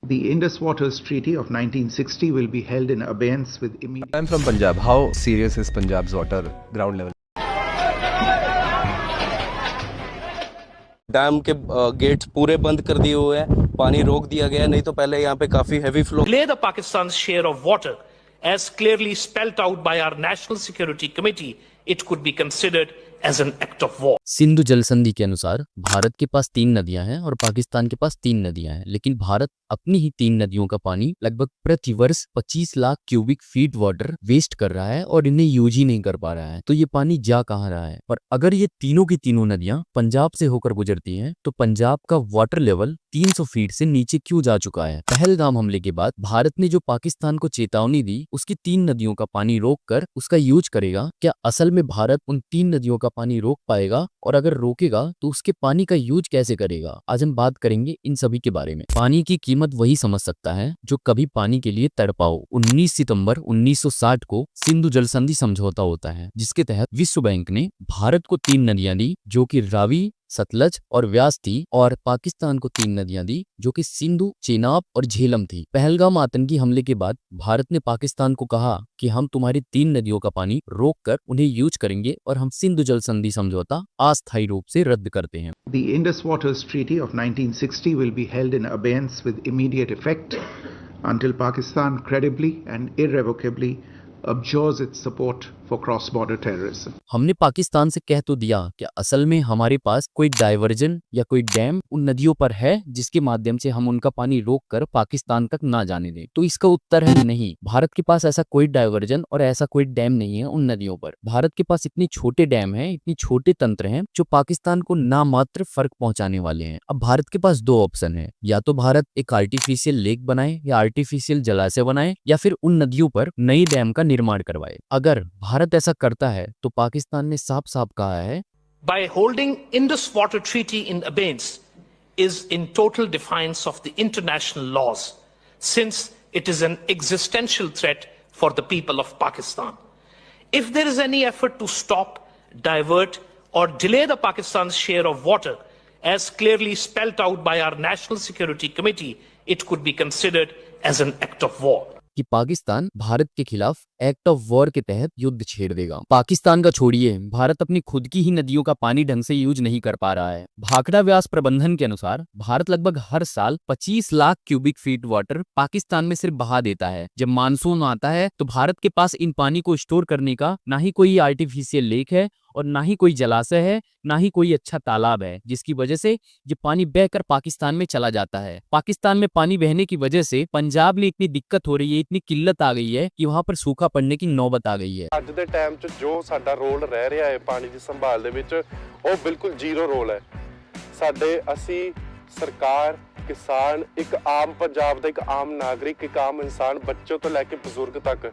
The Indus Waters Treaty of 1960 will be held in abeyance with immediate. I'm from Punjab. How serious is Punjab's water ground level? Dam के gets पूरे बंद कर दिए हुए हैं, पानी रोक दिया गया है, नहीं तो पहले यहाँ पे काफी heavy flow. Declare the Pakistan's share of water as clearly spelt out by our National Security Committee, it could be considered as an act of war. Sindhu जल संधि के अनुसार भारत के पास 3 नदियां हैं और पाकिस्तान के पास 3 नदियां हैं, लेकिन भारत अपनी ही 3 नदियों का पानी लगभग प्रति वर्ष 25 lakh cubic feet water waste कर रहा है और इन्हें यूज ही नहीं कर पा रहा है. तो ये पानी जा कहाँ रहा है? और अगर ये तीनों की तीनों नदियां पंजाब से होकर गुजरती हैं तो पंजाब का वाटर लेवल 300 फीट से नीचे क्यों जा चुका है? पहलगाम हमले के बाद भारत ने जो पाकिस्तान को चेतावनी दी, उसकी 3 नदियों का पानी रोक कर उसका यूज करेगा, क्या असल में भारत उन 3 नदियों का पानी रोक पाएगा? और अगर रोकेगा तो उसके पानी का यूज कैसे करेगा? आज हम बात करेंगे इन सभी के बारे में. पानी की कीमत वही समझ सकता है जो कभी पानी के लिए तड़पा हो. 19 सितंबर 1960 को सिंधु जल संधि समझौता होता है, जिसके तहत विश्व बैंक ने भारत को 3 नदियां दी जो कि रावी, सतलज और व्यास थी, और पाकिस्तान को 3 नदियां दी जो कि सिंधु, चेनाब और झेलम थी. पहलगाम आतंकी हमले के बाद भारत ने पाकिस्तान को कहा कि हम तुम्हारी 3 नदियों का पानी रोक कर उन्हें यूज करेंगे और हम सिंधु जल संधि समझौता अस्थायी रूप से रद्द करते हैं. The Indus Waters Treaty of 1960 will be held in abeyance with immediate effect until Pakistan credibly and irrevocably abjures its support for cross-border terrorism. हमने पाकिस्तान से कह तो दिया कि असल में हमारे पास कोई डाइवर्जन या कोई डैम उन नदियों पर है जिसके माध्यम से हम उनका पानी रोक कर पाकिस्तान तक ना जाने दें. तो इसका उत्तर है नहीं. भारत के पास ऐसा कोई डाइवर्जन और ऐसा कोई डैम नहीं है उन नदियों पर. भारत के पास इतने छोटे डैम हैं, इतनी छोटे तंत्र हैं जो पाकिस्तान को ना मात्र फर्क पहुंचाने वाले हैं. अब भारत के पास 2 ऑप्शन है, या तो भारत एक आर्टिफिशियल लेक बनाए या आर्टिफिशियल जलाशय बनाए, या फिर उन नदियों पर नई डैम का निर्माण करवाए. अगर भारत ऐसा करता है तो पाकिस्तान ने साफ साफ कहा है, By holding Indus Water Treaty in abeyance is in total defiance of the international laws, since it is an existential threat for the people of Pakistan. If there is any effort to stop, divert or delay the Pakistan's share of water as clearly spelt out by our National Security Committee, it could be considered as an act of war. कि पाकिस्तान भारत के खिलाफ act of war के तहत युद्ध छेड़ देगा. पाकिस्तान का छोड़िए, भारत अपनी खुद की ही नदियों का पानी ढंग से यूज नहीं कर पा रहा है. भाखड़ा व्यास प्रबंधन के अनुसार भारत लगभग हर साल 25 lakh cubic feet water Pakistan में सिर्फ बहा देता है. जब मानसून आता है तो भारत के पास इन पानी को स्टोर करने का ना ही कोई आर्टिफिशियल लेक है और ना ही कोई जलाशय है, ना ही कोई अच्छा तालाब है, जिसकी वजह से ये पानी बहकर पाकिस्तान में चला जाता है. पाकिस्तान में पानी बहने की वजह से पंजाब में इतनी दिक्कत हो रही है, इतनी किल्लत आ गई है कि वहां पर सूखा पड़ने की नौबत आ गई है. ਅੱਜ ਦੇ ਟਾਈਮ 'ਚ ਜੋ ਸਾਡਾ ਰੋਲ ਰਹਿ ਰਿਹਾ ਹੈ ਪਾਣੀ ਦੀ ਸੰਭਾਲ ਦੇ ਵਿੱਚ, ਉਹ ਬਿਲਕੁਲ ਜ਼ੀਰੋ ਰੋਲ ਹੈ. ਅਸੀਂ ਸਰਕਾਰ, ਕਿਸਾਨ, ਇੱਕ ਆਮ ਪੰਜਾਬ ਦਾ ਇੱਕ ਆਮ ਨਾਗਰਿਕ, ਇੱਕ ਆਮ ਇਨਸਾਨ, ਬੱਚੇ ਤੋਂ ਲੈ ਕੇ ਬਜ਼ੁਰਗ ਤੱਕ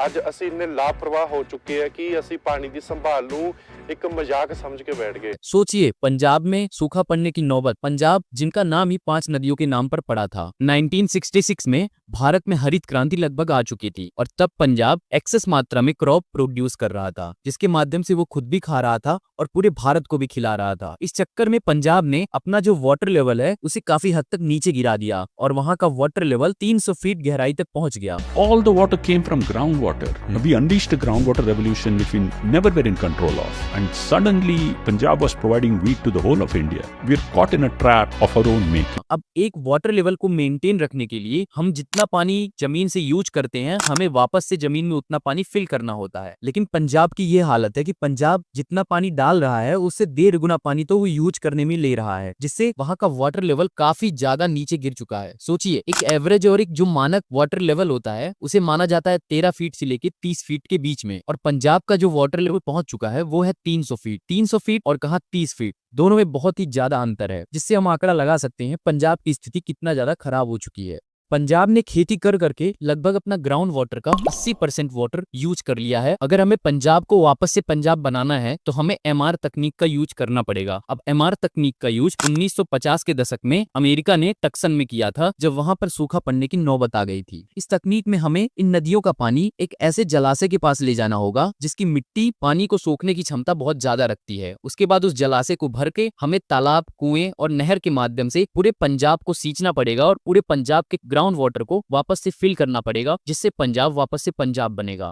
ਅੱਜ ਅਸੀਂ ਇੰਨੇ ਲਾਪਰਵਾਹ ਹੋ ਚੁੱਕੇ हैं कि ਅਸੀਂ पानी ਦੀ ਸੰਭਾਲ ਨੂੰ एक मजाक समझ के बैठ गए. सोचिए, पंजाब में सूखा पड़ने की नौबत. पंजाब जिनका नाम ही 5 नदियों के नाम पर पड़ा था. 1966 में भारत में हरित क्रांति लगभग आ चुकी थी और तब पंजाब एक्सेस मात्रा में क्रॉप प्रोड्यूस कर रहा था, जिसके माध्यम से वो खुद भी खा रहा था और पूरे भारत को भी खिला रहा था. इस चक्कर में पंजाब ने अपना जो वाटर लेवल है उसे काफी हद तक नीचे गिरा दिया और वहाँ का वाटर लेवल 300 फीट गहराई तक पहुँच गया. All the water came from groundwater. We unleashed a groundwater revolution which we never were in control of. And suddenly Punjab was providing wheat to the whole of India. We are caught in a trap of our own making. अब एक water level को maintain रखने के लिए हम जितना पानी जमीन से यूज करते हैं, हमें वापस से जमीन में उतना पानी फिल करना होता है. लेकिन पंजाब की ये हालत है कि पंजाब जितना पानी डाल रहा है उससे 1.5 गुना पानी तो वो यूज करने में ले रहा है, जिससे वहाँ का वाटर लेवल काफी ज्यादा नीचे गिर चुका है. सोचिए, एक एवरेज और एक जो मानक वाटर लेवल होता है उसे माना जाता है 13 फीट से लेके 30 फीट के बीच में, और पंजाब का जो वाटर लेवल पहुंच चुका है वो है 300 फीट. 300 फीट और कहा 30 फीट, दोनों में बहुत ही ज्यादा अंतर है, जिससे हम आंकड़ा लगा सकते हैं पंजाब की स्थिति कितना ज्यादा खराब हो चुकी है. पंजाब ने खेती कर करके लगभग अपना ग्राउंड वाटर का 80% वाटर यूज कर लिया है. अगर हमें पंजाब को वापस से पंजाब बनाना है तो हमें MR तकनीक का यूज करना पड़ेगा. अब MR तकनीक का यूज 1950 के दशक में अमेरिका ने टक्सन में किया था, जब वहां पर सूखा पड़ने की नौबत आ गई थी. इस तकनीक में हमें इन नदियों का पानी एक ऐसे जलाशय के पास ले जाना होगा जिसकी मिट्टी पानी को सोखने की क्षमता बहुत ज्यादा रखती है. उसके बाद उस जलाशय को भर के हमें तालाब, कुएं और नहर के माध्यम से पूरे पंजाब को सींचना पड़ेगा और पूरे पंजाब के ग्राउंड वाटर को वापस से फिल करना पड़ेगा, जिससे पंजाब वापस से पंजाब बनेगा।